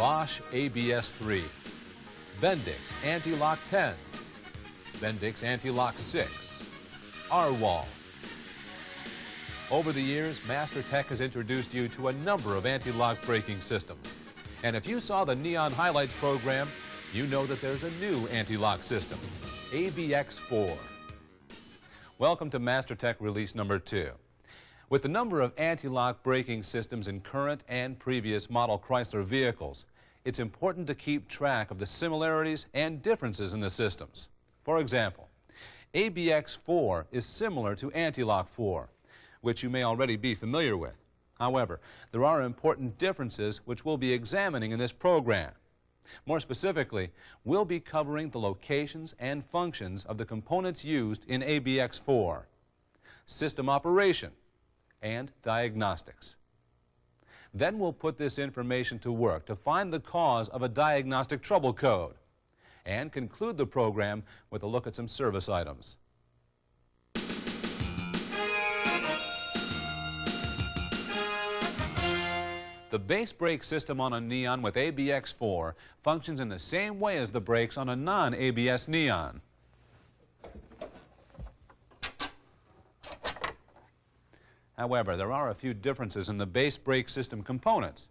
Bosch ABS-3, Bendix Anti-Lock 10, Bendix Anti-Lock 6, R-Wall. Over the years, MasterTech has introduced you to a number of anti-lock braking systems. And if you saw the Neon Highlights program, you know that there's a new anti-lock system, ABX-4. Welcome to MasterTech release number 2. With the number of anti-lock braking systems in current and previous model Chrysler vehicles, it's important to keep track of the similarities and differences in the systems. For example, ABX-4 is similar to Anti-Lock 4, which you may already be familiar with. However, there are important differences which we'll be examining in this program. More specifically, we'll be covering the locations and functions of the components used in ABX-4, system operation, and diagnostics. Then we'll put this information to work to find the cause of a diagnostic trouble code and conclude the program with a look at some service items. The base brake system on a Neon with ABX-4 functions in the same way as the brakes on a non-ABS Neon. However, there are a few differences in the base brake system components.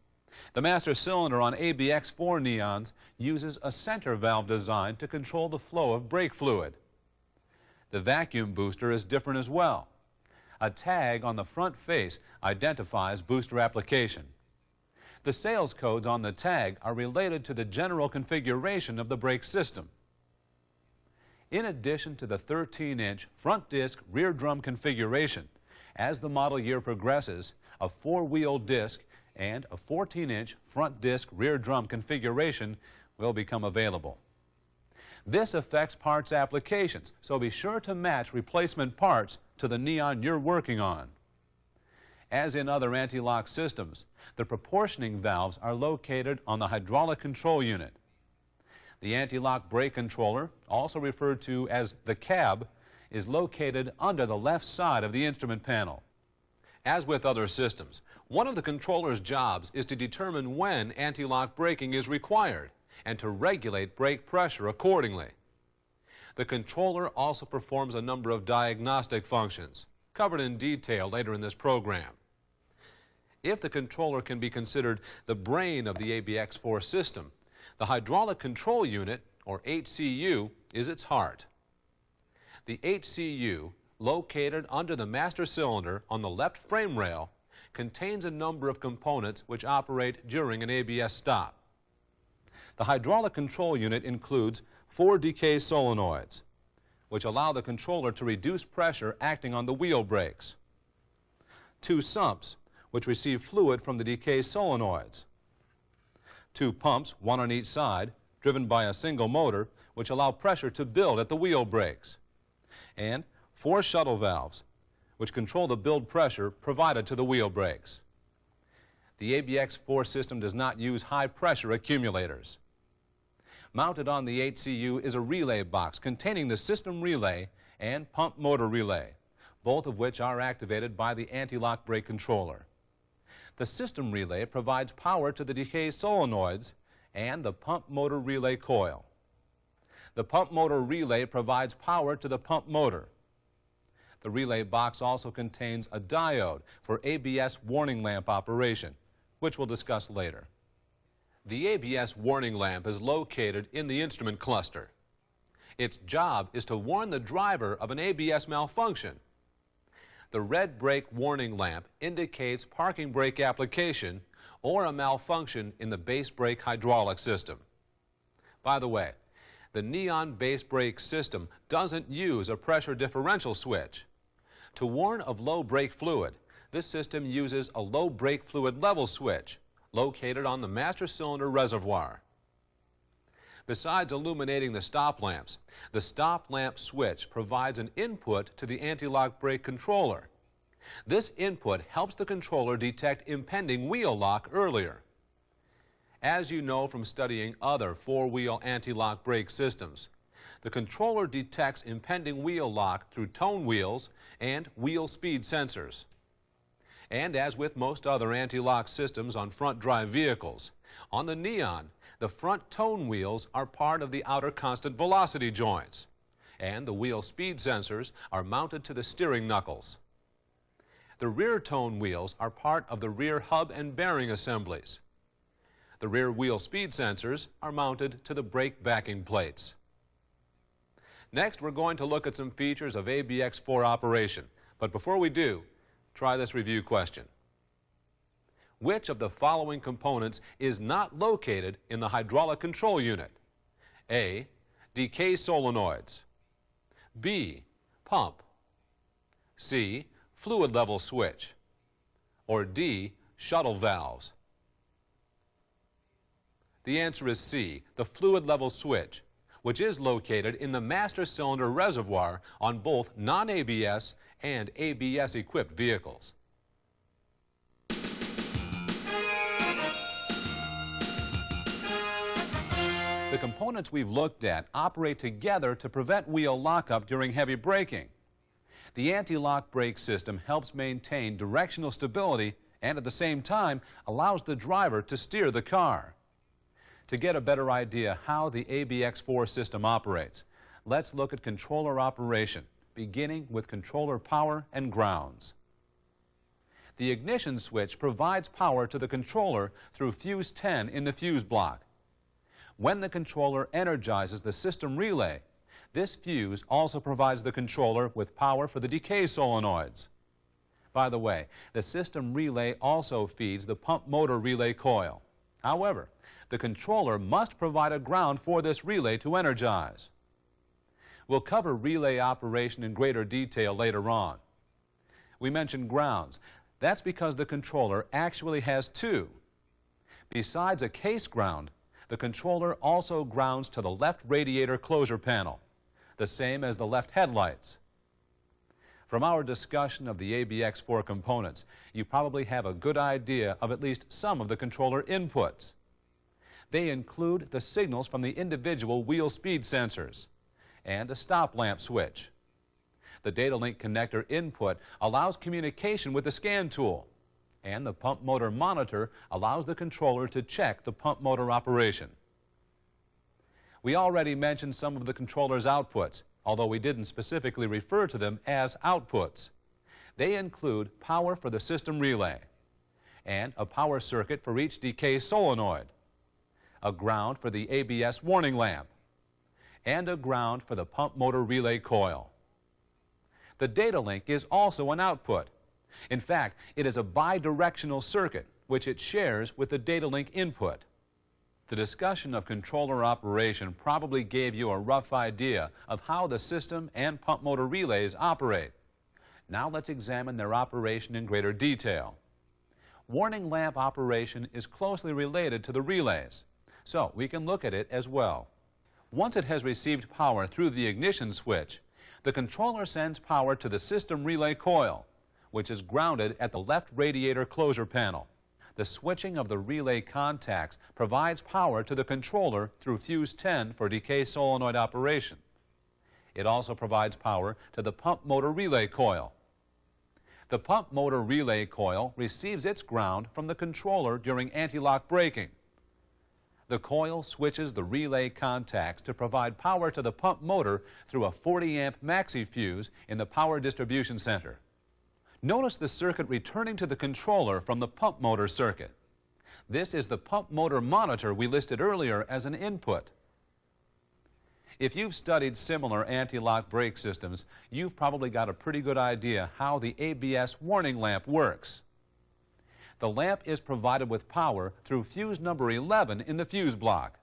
The master cylinder on ABX-4 Neons uses a center valve design to control the flow of brake fluid. The vacuum booster is different as well. A tag on the front face identifies booster application. The sales codes on the tag are related to the general configuration of the brake system. In addition to the 13-inch front disc rear drum configuration, as the model year progresses, a 4-wheel disc and a 14-inch front disc rear drum configuration will become available. This affects parts applications, so be sure to match replacement parts to the Neon you're working on. As in other anti-lock systems, the proportioning valves are located on the hydraulic control unit. The anti-lock brake controller, also referred to as the cab, is located under the left side of the instrument panel. As with other systems, one of the controller's jobs is to determine when anti-lock braking is required and to regulate brake pressure accordingly. The controller also performs a number of diagnostic functions, covered in detail later in this program. If the controller can be considered the brain of the ABX-4 system, the hydraulic control unit, or HCU, is its heart. The HCU, located under the master cylinder on the left frame rail, contains a number of components which operate during an ABS stop. The hydraulic control unit includes 4 decay solenoids, which allow the controller to reduce pressure acting on the wheel brakes. 2 sumps, which receive fluid from the decay solenoids. 2 pumps, one on each side, driven by a single motor, which allow pressure to build at the wheel brakes. And 4 shuttle valves, which control the build pressure provided to the wheel brakes. The ABX-4 system does not use high-pressure accumulators. Mounted on the HCU is a relay box containing the system relay and pump motor relay, both of which are activated by the anti-lock brake controller. The system relay provides power to the decay solenoids and the pump motor relay coil. The pump motor relay provides power to the pump motor. The relay box also contains a diode for ABS warning lamp operation, which we'll discuss later. The ABS warning lamp is located in the instrument cluster. Its job is to warn the driver of an ABS malfunction. The red brake warning lamp indicates parking brake application or a malfunction in the base brake hydraulic system. By the way, the Neon base brake system doesn't use a pressure differential switch. To warn of low brake fluid, this system uses a low brake fluid level switch located on the master cylinder reservoir. Besides illuminating the stop lamps, the stop lamp switch provides an input to the anti-lock brake controller. This input helps the controller detect impending wheel lock earlier. As you know from studying other 4-wheel anti-lock brake systems, the controller detects impending wheel lock through tone wheels and wheel speed sensors. And as with most other anti-lock systems on front drive vehicles, On the Neon, the front tone wheels are part of the outer constant velocity joints, and the wheel speed sensors are mounted to the steering knuckles. The rear tone wheels are part of the rear hub and bearing assemblies. The rear wheel speed sensors are mounted to the brake backing plates. Next, we're going to look at some features of ABX-4 Operation. But before we do, try this review question. Which of the following components is not located in the hydraulic control unit? A. Decay solenoids. B. Pump. C. Fluid level switch. Or D. Shuttle valves. The answer is C. The fluid level switch, which is located in the master cylinder reservoir on both non-ABS and ABS-equipped vehicles. The components we've looked at operate together to prevent wheel lockup during heavy braking. The anti-lock brake system helps maintain directional stability and at the same time allows the driver to steer the car. To get a better idea how the ABX-4 system operates, let's look at controller operation, beginning with controller power and grounds. The ignition switch provides power to the controller through fuse 10 in the fuse block. When the controller energizes the system relay, this fuse also provides the controller with power for the decay solenoids. By the way, the system relay also feeds the pump motor relay coil. However, the controller must provide a ground for this relay to energize. We'll cover relay operation in greater detail later on. We mentioned grounds. That's because the controller actually has two. Besides a case ground, the controller also grounds to the left radiator closure panel, the same as the left headlights. From our discussion of the ABX-4 components, you probably have a good idea of at least some of the controller inputs. They include the signals from the individual wheel speed sensors and a stop lamp switch. The data link connector input allows communication with the scan tool, and the pump motor monitor allows the controller to check the pump motor operation. We already mentioned some of the controller's outputs, although we didn't specifically refer to them as outputs. They include power for the system relay, and a power circuit for each decay solenoid, a ground for the ABS warning lamp, and a ground for the pump motor relay coil. The data link is also an output. In fact, it is a bidirectional circuit, which it shares with the data link input. The discussion of controller operation probably gave you a rough idea of how the system and pump motor relays operate. Now let's examine their operation in greater detail. Warning lamp operation is closely related to the relays, so we can look at it as well. Once it has received power through the ignition switch, the controller sends power to the system relay coil, which is grounded at the left radiator closure panel. The switching of the relay contacts provides power to the controller through fuse 10 for decay solenoid operation. It also provides power to the pump motor relay coil. The pump motor relay coil receives its ground from the controller during anti-lock braking. The coil switches the relay contacts to provide power to the pump motor through a 40-amp maxi fuse in the power distribution center. Notice the circuit returning to the controller from the pump motor circuit. This is the pump motor monitor we listed earlier as an input. If you've studied similar anti-lock brake systems, you've probably got a pretty good idea how the ABS warning lamp works. The lamp is provided with power through fuse number 11 in the fuse block.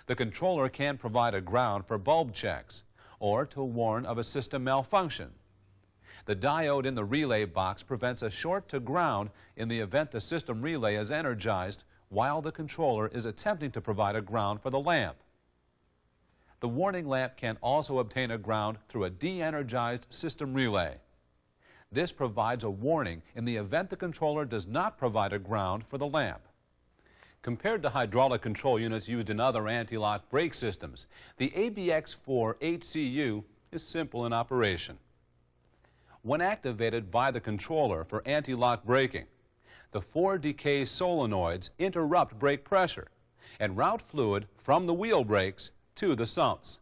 The controller can provide a ground for bulb checks or to warn of a system malfunction. The diode in the relay box prevents a short to ground in the event the system relay is energized while the controller is attempting to provide a ground for the lamp. The warning lamp can also obtain a ground through a de-energized system relay. This provides a warning in the event the controller does not provide a ground for the lamp. Compared to hydraulic control units used in other anti-lock brake systems, the ABX-4 HCU is simple in operation. When activated by the controller for anti-lock braking, The 4 decay solenoids interrupt brake pressure and route fluid from the wheel brakes to the sumps.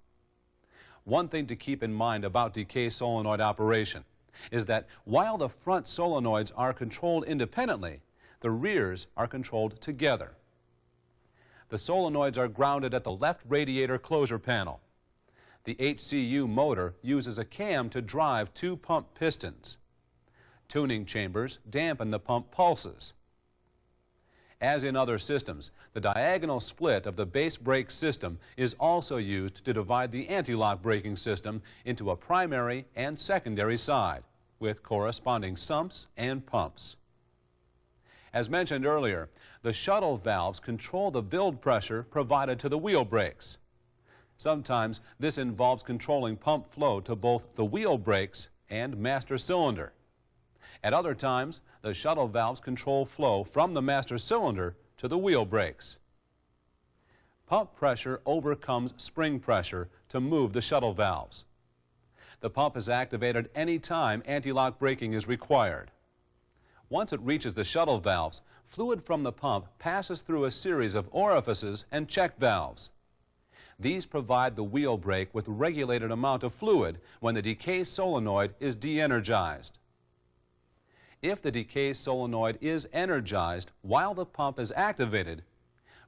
One thing to keep in mind about decay solenoid operation is that while the front solenoids are controlled independently, the rears are controlled together. The solenoids are grounded at the left radiator closure panel. The HCU motor uses a cam to drive 2 pump pistons. Tuning chambers dampen the pump pulses. As in other systems, the diagonal split of the base brake system is also used to divide the anti-lock braking system into a primary and secondary side, with corresponding sumps and pumps. As mentioned earlier, the shuttle valves control the build pressure provided to the wheel brakes. Sometimes this involves controlling pump flow to both the wheel brakes and master cylinder. At other times, the shuttle valves control flow from the master cylinder to the wheel brakes. Pump pressure overcomes spring pressure to move the shuttle valves. The pump is activated any time anti-lock braking is required. Once it reaches the shuttle valves, fluid from the pump passes through a series of orifices and check valves. These provide the wheel brake with regulated amount of fluid when the decay solenoid is de-energized. If the decay solenoid is energized while the pump is activated,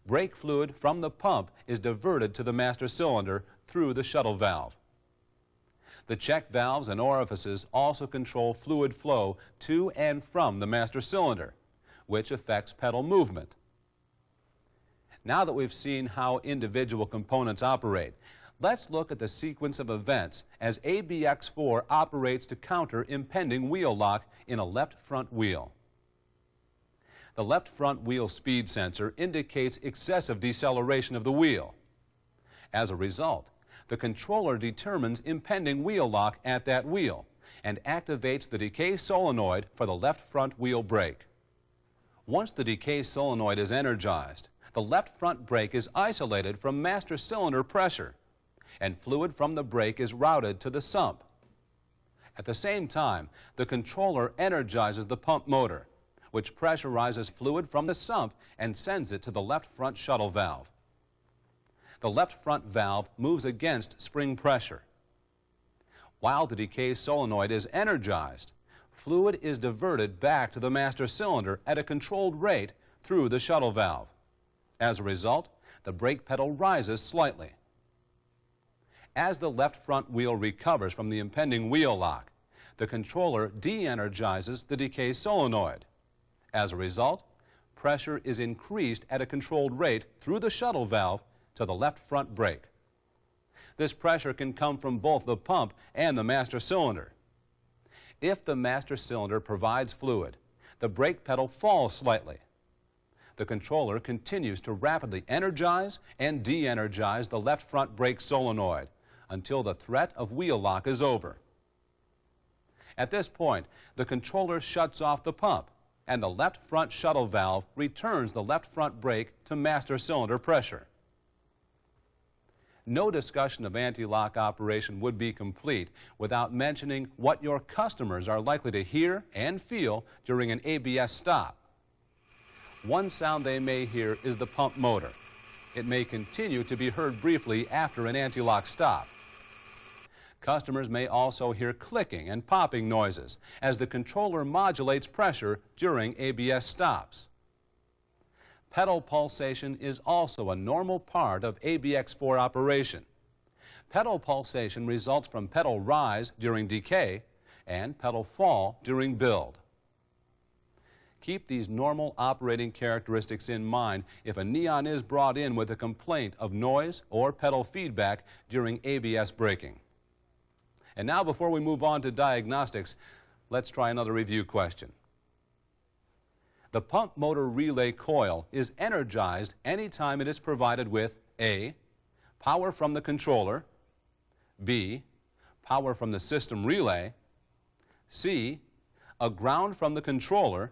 brake fluid from the pump is diverted to the master cylinder through the shuttle valve. The check valves and orifices also control fluid flow to and from the master cylinder, which affects pedal movement. Now that we've seen how individual components operate, let's look at the sequence of events as ABX-4 operates to counter impending wheel lock in a left front wheel. The left front wheel speed sensor indicates excessive deceleration of the wheel. As a result, the controller determines impending wheel lock at that wheel and activates the decay solenoid for the left front wheel brake. Once the decay solenoid is energized, the left front brake is isolated from master cylinder pressure, and fluid from the brake is routed to the sump. At the same time, the controller energizes the pump motor, which pressurizes fluid from the sump and sends it to the left front shuttle valve. The left front valve moves against spring pressure. While the decay solenoid is energized, fluid is diverted back to the master cylinder at a controlled rate through the shuttle valve. As a result, the brake pedal rises slightly. As the left front wheel recovers from the impending wheel lock, the controller de-energizes the decay solenoid. As a result, pressure is increased at a controlled rate through the shuttle valve to the left front brake. This pressure can come from both the pump and the master cylinder. If the master cylinder provides fluid, the brake pedal falls slightly. The controller continues to rapidly energize and de-energize the left front brake solenoid until the threat of wheel lock is over. At this point, the controller shuts off the pump and the left front shuttle valve returns the left front brake to master cylinder pressure. No discussion of anti-lock operation would be complete without mentioning what your customers are likely to hear and feel during an ABS stop. One sound they may hear is the pump motor. It may continue to be heard briefly after an anti-lock stop. Customers may also hear clicking and popping noises as the controller modulates pressure during ABS stops. Pedal pulsation is also a normal part of ABX-4 operation. Pedal pulsation results from pedal rise during decay and pedal fall during build. Keep these normal operating characteristics in mind if a Neon is brought in with a complaint of noise or pedal feedback during ABS braking. And now, before we move on to diagnostics, let's try another review question. The pump motor relay coil is energized anytime it is provided with A, power from the controller, B, power from the system relay, C, a ground from the controller,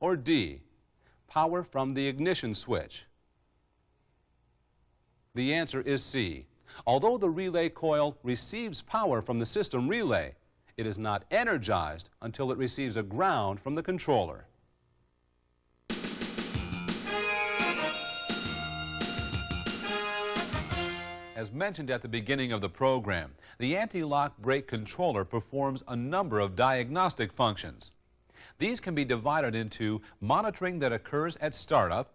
or D, power from the ignition switch. The answer is C. Although the relay coil receives power from the system relay, it is not energized until it receives a ground from the controller. As mentioned at the beginning of the program, the anti-lock brake controller performs a number of diagnostic functions. These can be divided into monitoring that occurs at startup,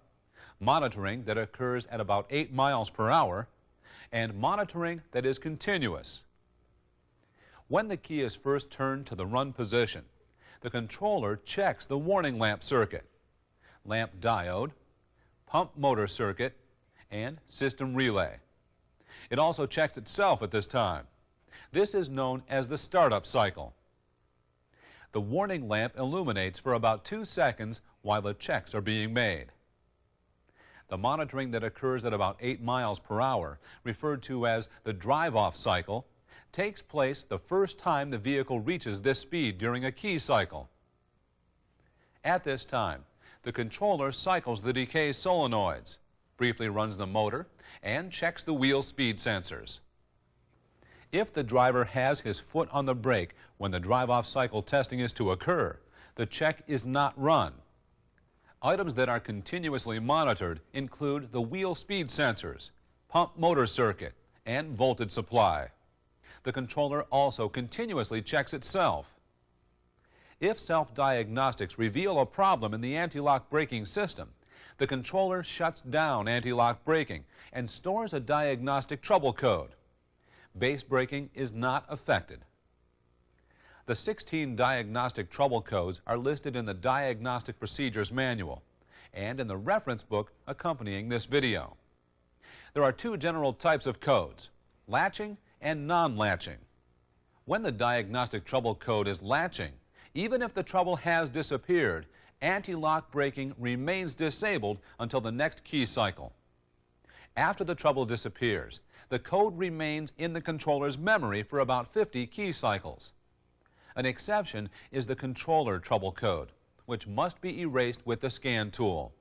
monitoring that occurs at about 8 miles per hour, and monitoring that is continuous. When the key is first turned to the run position, the controller checks the warning lamp circuit, lamp diode, pump motor circuit, and system relay. It also checks itself at this time. This is known as the startup cycle. The warning lamp illuminates for about 2 seconds while the checks are being made. The monitoring that occurs at about 8 miles per hour, referred to as the drive-off cycle, takes place the first time the vehicle reaches this speed during a key cycle. At this time, the controller cycles the decay solenoids, briefly runs the motor, and checks the wheel speed sensors. If the driver has his foot on the brake when the drive-off cycle testing is to occur, the check is not run. Items that are continuously monitored include the wheel speed sensors, pump motor circuit, and voltage supply. The controller also continuously checks itself. If self-diagnostics reveal a problem in the anti-lock braking system, the controller shuts down anti-lock braking and stores a diagnostic trouble code. Base braking is not affected. The 16 diagnostic trouble codes are listed in the Diagnostic Procedures Manual and in the reference book accompanying this video. There are 2 general types of codes, latching and non-latching. When the diagnostic trouble code is latching, even if the trouble has disappeared, anti-lock braking remains disabled until the next key cycle. After the trouble disappears, the code remains in the controller's memory for about 50 key cycles. An exception is the controller trouble code, which must be erased with the scan tool.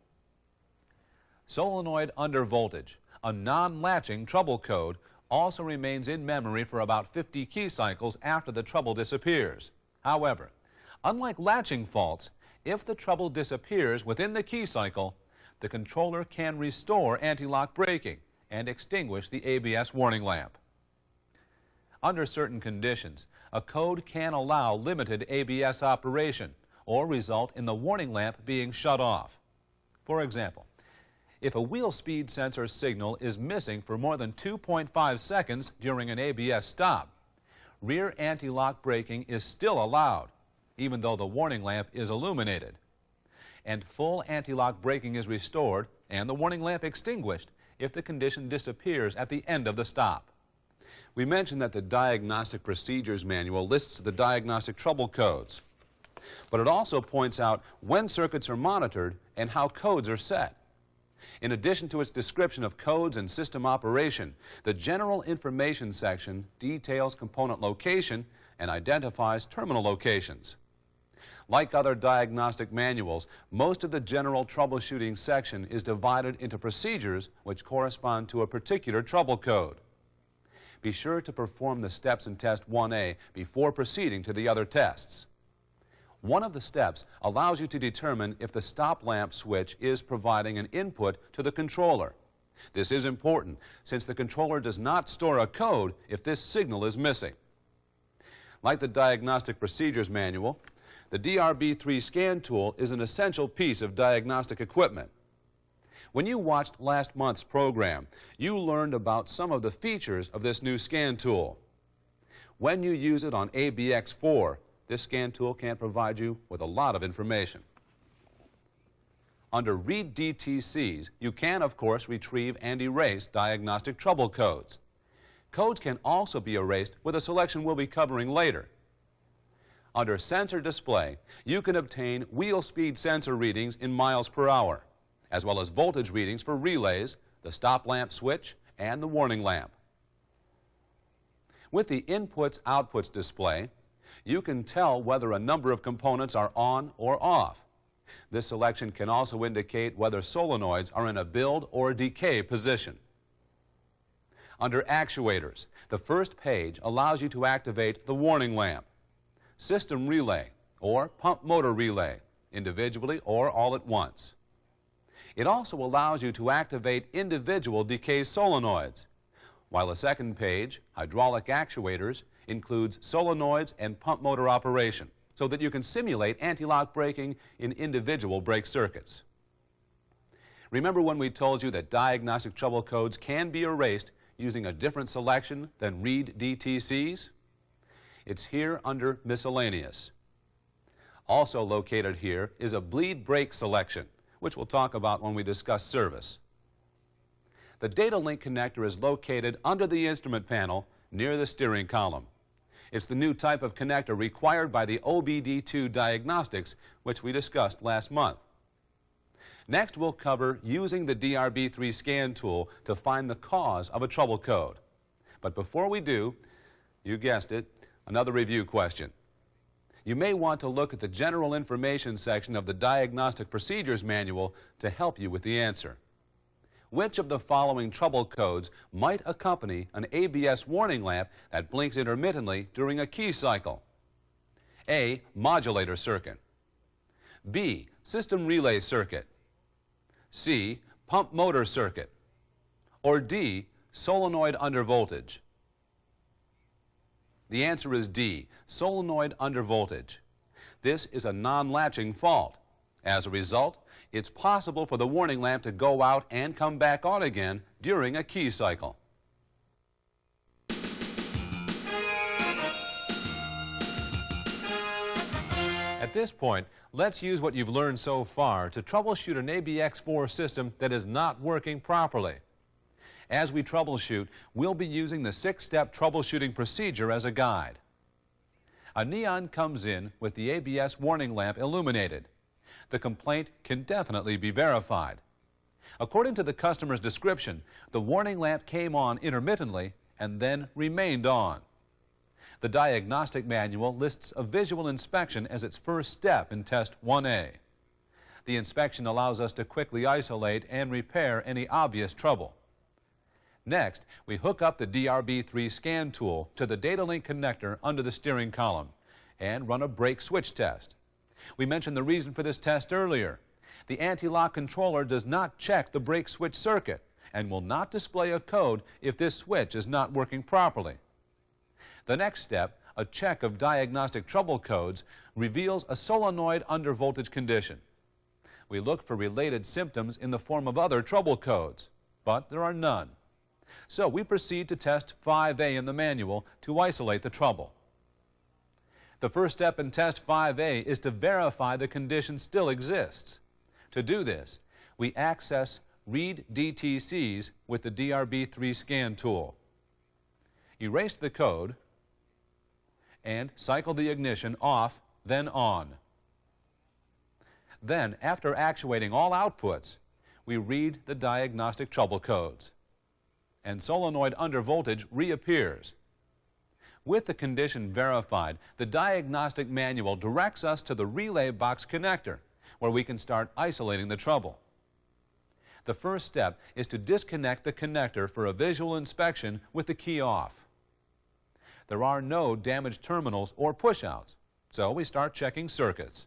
Solenoid undervoltage, a non-latching trouble code, also remains in memory for about 50 key cycles after the trouble disappears. However, unlike latching faults, if the trouble disappears within the key cycle, the controller can restore anti-lock braking and extinguish the ABS warning lamp. Under certain conditions, a code can allow limited ABS operation or result in the warning lamp being shut off. For example, if a wheel speed sensor signal is missing for more than 2.5 seconds during an ABS stop, rear anti-lock braking is still allowed, even though the warning lamp is illuminated. And full anti-lock braking is restored and the warning lamp extinguished if the condition disappears at the end of the stop. We mentioned that the Diagnostic Procedures Manual lists the diagnostic trouble codes, but it also points out when circuits are monitored and how codes are set. In addition to its description of codes and system operation, the General Information section details component location and identifies terminal locations. Like other diagnostic manuals, most of the general troubleshooting section is divided into procedures which correspond to a particular trouble code. Be sure to perform the steps in Test 1A before proceeding to the other tests. One of the steps allows you to determine if the stop lamp switch is providing an input to the controller. This is important since the controller does not store a code if this signal is missing. Like the Diagnostic Procedures Manual, the DRB3 scan tool is an essential piece of diagnostic equipment. When you watched last month's program, you learned about some of the features of this new scan tool. When you use it on ABX-4, this scan tool can provide you with a lot of information. Under Read DTCs, you can, of course, retrieve and erase diagnostic trouble codes. Codes can also be erased with a selection we'll be covering later. Under Sensor Display, you can obtain wheel speed sensor readings in miles per hour, as well as voltage readings for relays, the stop lamp switch, and the warning lamp. With the Inputs-Outputs display, you can tell whether a number of components are on or off. This selection can also indicate whether solenoids are in a build or decay position. Under Actuators, the first page allows you to activate the warning lamp, system relay, or pump motor relay, individually or all at once. It also allows you to activate individual decay solenoids, while the second page, hydraulic actuators, includes solenoids and pump motor operation, so that you can simulate anti-lock braking in individual brake circuits. Remember when we told you that diagnostic trouble codes can be erased using a different selection than read DTCs? It's here under Miscellaneous. Also located here is a bleed brake selection, which we'll talk about when we discuss service. The data link connector is located under the instrument panel near the steering column. It's the new type of connector required by the OBD2 diagnostics, which we discussed last month. Next, we'll cover using the DRB3 scan tool to find the cause of a trouble code. But before we do, you guessed it, another review question. You may want to look at the general information section of the Diagnostic Procedures Manual to help you with the answer. Which of the following trouble codes might accompany an ABS warning lamp that blinks intermittently during a key cycle? A. Modulator circuit. B. System relay circuit. C. Pump motor circuit. Or D. Solenoid undervoltage. The answer is D. Solenoid undervoltage. This is a non-latching fault. As a result, it's possible for the warning lamp to go out and come back on again during a key cycle. At this point, let's use what you've learned so far to troubleshoot an ABX-4 system that is not working properly. As we troubleshoot, we'll be using the 6-step troubleshooting procedure as a guide. A neon comes in with the ABS warning lamp illuminated. The complaint can definitely be verified. According to the customer's description, the warning lamp came on intermittently and then remained on. The diagnostic manual lists a visual inspection as its first step in test 1A. The inspection allows us to quickly isolate and repair any obvious trouble. Next, we hook up the DRB3 scan tool to the data link connector under the steering column and run a brake switch test. We mentioned the reason for this test earlier. The anti-lock controller does not check the brake switch circuit and will not display a code if this switch is not working properly. The next step, a check of diagnostic trouble codes, reveals a solenoid undervoltage condition. We look for related symptoms in the form of other trouble codes, but there are none. So we proceed to test 5A in the manual to isolate the trouble. The first step in test 5A is to verify the condition still exists. To do this, we access Read DTCs with the DRB3 scan tool. Erase the code and cycle the ignition off, then on. Then, after actuating all outputs, we read the diagnostic trouble codes, and solenoid undervoltage reappears. With the condition verified, the diagnostic manual directs us to the relay box connector, where we can start isolating the trouble. The first step is to disconnect the connector for a visual inspection with the key off. There are no damaged terminals or pushouts, so we start checking circuits.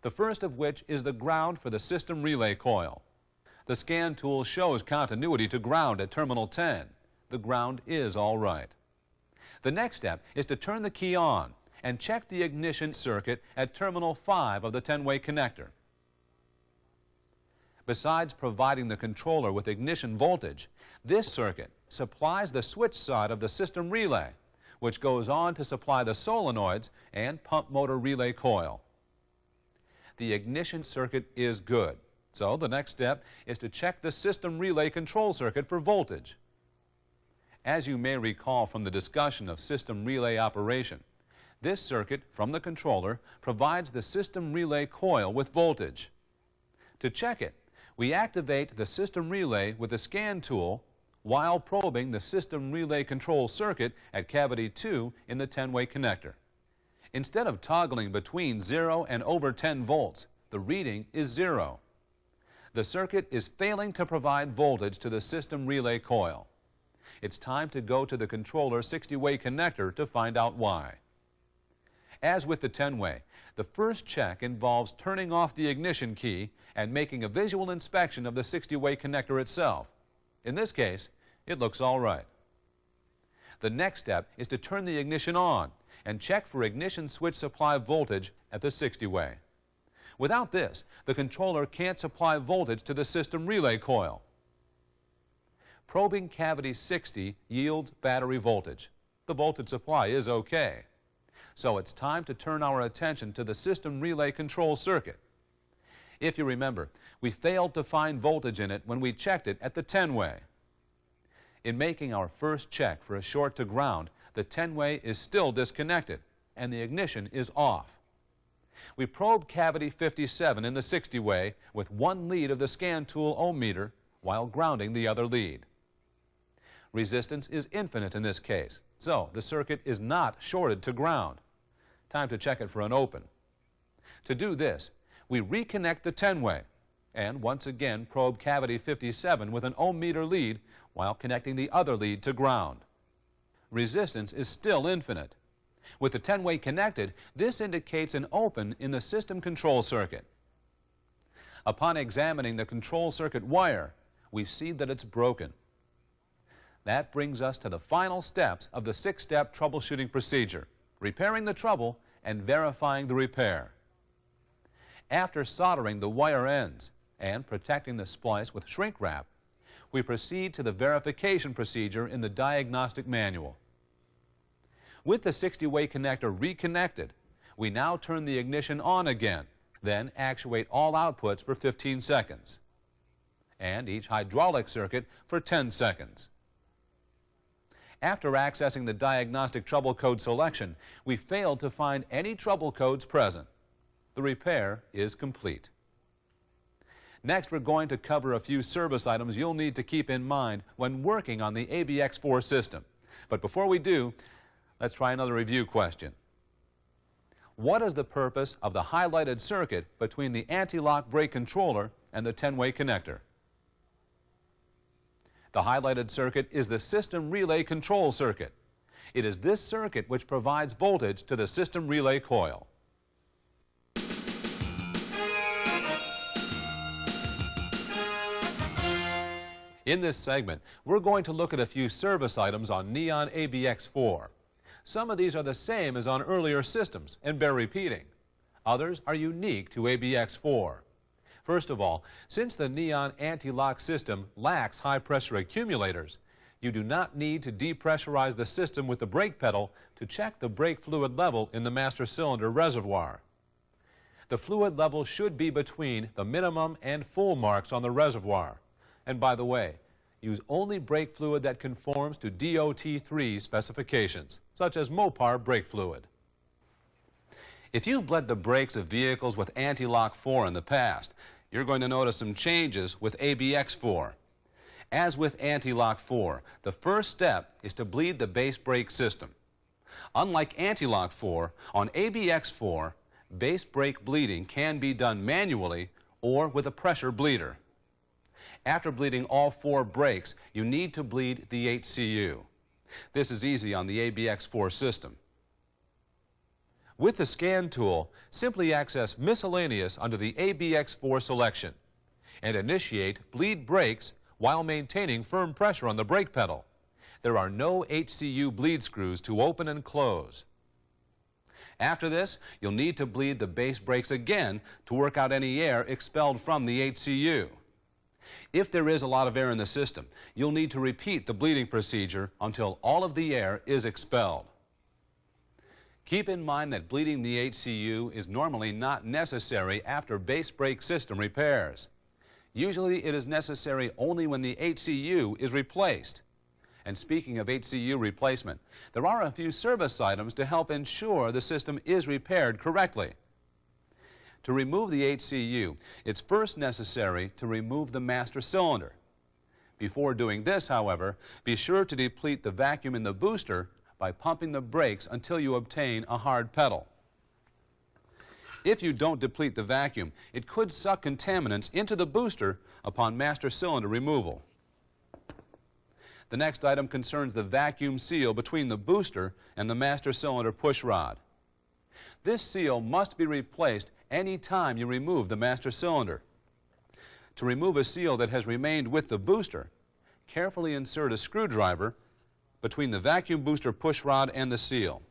The first of which is the ground for the system relay coil. The scan tool shows continuity to ground at terminal 10. The ground is all right. The next step is to turn the key on and check the ignition circuit at terminal 5 of the 10-way connector. Besides providing the controller with ignition voltage, this circuit supplies the switch side of the system relay, which goes on to supply the solenoids and pump motor relay coil. The ignition circuit is good, so the next step is to check the system relay control circuit for voltage. As you may recall from the discussion of system relay operation, this circuit from the controller provides the system relay coil with voltage. To check it, we activate the system relay with the scan tool while probing the system relay control circuit at cavity 2 in the 10-way connector. Instead of toggling between 0 and over 10 volts, the reading is 0. The circuit is failing to provide voltage to the system relay coil. It's time to go to the controller 60-way connector to find out why. As with the 10-way, the first check involves turning off the ignition key and making a visual inspection of the 60-way connector itself. In this case, it looks all right. The next step is to turn the ignition on and check for ignition switch supply voltage at the 60-way. Without this, the controller can't supply voltage to the system relay coil. Probing cavity 60 yields battery voltage. The voltage supply is okay. So it's time to turn our attention to the system relay control circuit. If you remember, we failed to find voltage in it when we checked it at the 10-way. In making our first check for a short to ground, the 10-way is still disconnected and the ignition is off. We probe cavity 57 in the 60-way with one lead of the scan tool ohm meter while grounding the other lead. Resistance is infinite in this case, so the circuit is not shorted to ground. Time to check it for an open. To do this, we reconnect the 10-way and once again probe cavity 57 with an ohm meter lead while connecting the other lead to ground. Resistance is still infinite. With the 10-way connected, this indicates an open in the system control circuit. Upon examining the control circuit wire, we see that it's broken. That brings us to the final steps of the 6-step troubleshooting procedure, repairing the trouble and verifying the repair. After soldering the wire ends and protecting the splice with shrink wrap, we proceed to the verification procedure in the diagnostic manual. With the 60-way connector reconnected, we now turn the ignition on again, then actuate all outputs for 15 seconds, and each hydraulic circuit for 10 seconds. After accessing the diagnostic trouble code selection, we failed to find any trouble codes present. The repair is complete. Next, we're going to cover a few service items you'll need to keep in mind when working on the ABX-4 system. But before we do, let's try another review question. What is the purpose of the highlighted circuit between the anti-lock brake controller and the 10-way connector? The highlighted circuit is the system relay control circuit. It is this circuit which provides voltage to the system relay coil. In this segment, we're going to look at a few service items on Neon ABX-4. Some of these are the same as on earlier systems and bear repeating. Others are unique to ABX-4. First of all, since the Neon anti-lock system lacks high-pressure accumulators, you do not need to depressurize the system with the brake pedal to check the brake fluid level in the master cylinder reservoir. The fluid level should be between the minimum and full marks on the reservoir. And by the way, use only brake fluid that conforms to DOT3 specifications, such as Mopar brake fluid. If you've bled the brakes of vehicles with anti-lock 4 in the past, you're going to notice some changes with ABX-4. As with anti-lock 4, the first step is to bleed the base brake system. Unlike anti-lock 4, on ABX-4, base brake bleeding can be done manually or with a pressure bleeder. After bleeding all 4 brakes, you need to bleed the HCU. This is easy on the ABX-4 system. With the scan tool, simply access Miscellaneous under the ABX-4 selection and initiate bleed brakes while maintaining firm pressure on the brake pedal. There are no HCU bleed screws to open and close. After this, you'll need to bleed the base brakes again to work out any air expelled from the HCU. If there is a lot of air in the system, you'll need to repeat the bleeding procedure until all of the air is expelled. Keep in mind that bleeding the HCU is normally not necessary after base brake system repairs. Usually it is necessary only when the HCU is replaced. And speaking of HCU replacement, there are a few service items to help ensure the system is repaired correctly. To remove the HCU, it's first necessary to remove the master cylinder. Before doing this, however, be sure to deplete the vacuum in the booster by pumping the brakes until you obtain a hard pedal. If you don't deplete the vacuum, it could suck contaminants into the booster upon master cylinder removal. The next item concerns the vacuum seal between the booster and the master cylinder push rod. This seal must be replaced any time you remove the master cylinder. To remove a seal that has remained with the booster, carefully insert a screwdriver between the vacuum booster push rod and the seal.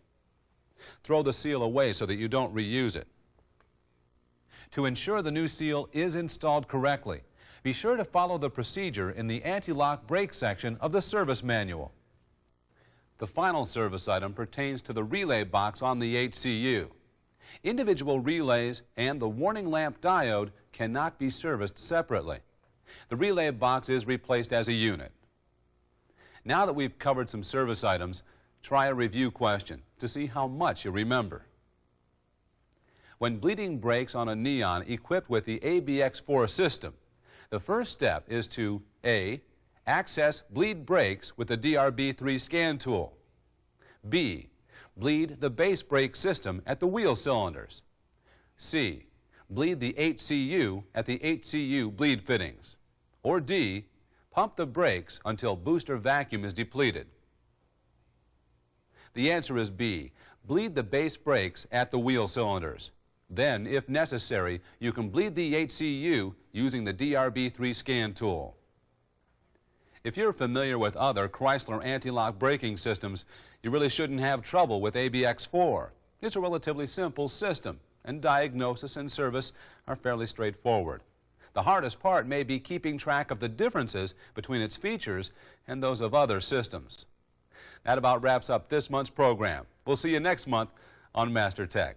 Throw the seal away so that you don't reuse it. To ensure the new seal is installed correctly, be sure to follow the procedure in the anti-lock brake section of the service manual. The final service item pertains to the relay box on the HCU. Individual relays and the warning lamp diode cannot be serviced separately. The relay box is replaced as a unit. Now that we've covered some service items, try a review question to see how much you remember. When bleeding brakes on a Neon equipped with the ABX-4 system, the first step is to A. Access bleed brakes with the DRB3 scan tool. B. Bleed the base brake system at the wheel cylinders. C. Bleed the HCU at the HCU bleed fittings. Or D. Pump the brakes until booster vacuum is depleted. The answer is B. Bleed the base brakes at the wheel cylinders. Then, if necessary, you can bleed the HCU using the DRB3 scan tool. If you're familiar with other Chrysler anti-lock braking systems, you really shouldn't have trouble with ABX-4. It's a relatively simple system, and diagnosis and service are fairly straightforward. The hardest part may be keeping track of the differences between its features and those of other systems. That about wraps up this month's program. We'll see you next month on MasterTech.